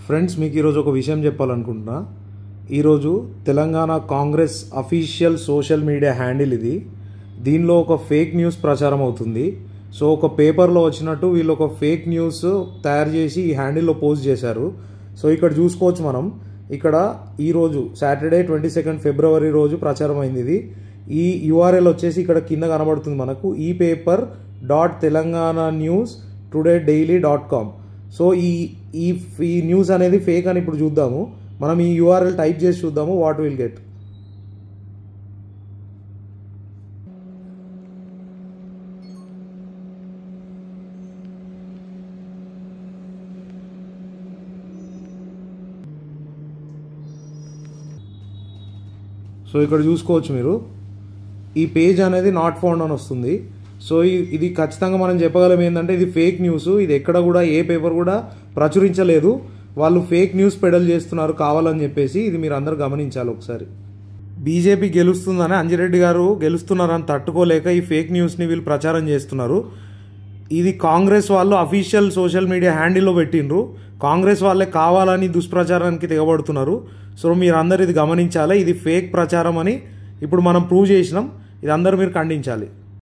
Friends, మీకు ఈరోజు ఒక విషయం చెప్పాలనుకుంటున్నా. ఈరోజు Telangana Congress official social media handle ఇది. దీనిలో ఒక ఫేక్ న్యూస్ ప్రచారం అవుతుంది. సో ఒక పేపర్లో వచ్చినట్టు వీళ్ళు ఒక ఫేక్ న్యూస్ తయారు చేసి ఈ హ్యాండిల్లో పోస్ట్ చేశారు. సో ఇక్కడ చూసుకోవచ్చు మనం. ఇక్కడ ఈరోజు సాటర్డే 22 ఫిబ్రవరి రోజు ప్రచారం అయింది ఇది. ఈ యూఆర్ఎల్ వచ్చేసి ఇక్కడ కింద కనబడుతుంది మనకు, epaper.telangananews.today.daily.com. సో ఈ న్యూస్ అనేది ఫేక్ అని ఇప్పుడు చూద్దాము. మనం ఈ యూఆర్ఎల్ టైప్ చేసి చూద్దాము వాట్ విల్ గెట్. సో ఇక్కడ చూసుకోవచ్చు మీరు, ఈ పేజ్ అనేది నాట్ ఫౌండ్ అని వస్తుంది. సో ఇది ఖచ్చితంగా మనం చెప్పగలం ఏంటంటే ఇది ఫేక్ న్యూస్. ఇది ఎక్కడ కూడా ఏ పేపర్ కూడా ప్రచురించలేదు. వాళ్ళు ఫేక్ న్యూస్ పెడల్ చేస్తున్నారు కావాలని చెప్పేసి. ఇది మీరు అందరూ గమనించాలి ఒకసారి. బీజేపీ గెలుస్తుందని, అంజిరెడ్డి గారు గెలుస్తున్నారని తట్టుకోలేక ఈ ఫేక్ న్యూస్ని వీళ్ళు ప్రచారం చేస్తున్నారు. ఇది కాంగ్రెస్ వాళ్ళు అఫీషియల్ సోషల్ మీడియా హ్యాండిల్లో పెట్టిండ్రు. కాంగ్రెస్ వాళ్ళే కావాలని దుష్ప్రచారానికి తెగబడుతున్నారు. సో మీరు అందరు ఇది గమనించాలి. ఇది ఫేక్ ప్రచారం అని ఇప్పుడు మనం ప్రూవ్ చేసినాం. ఇది అందరూ మీరు ఖండించాలి.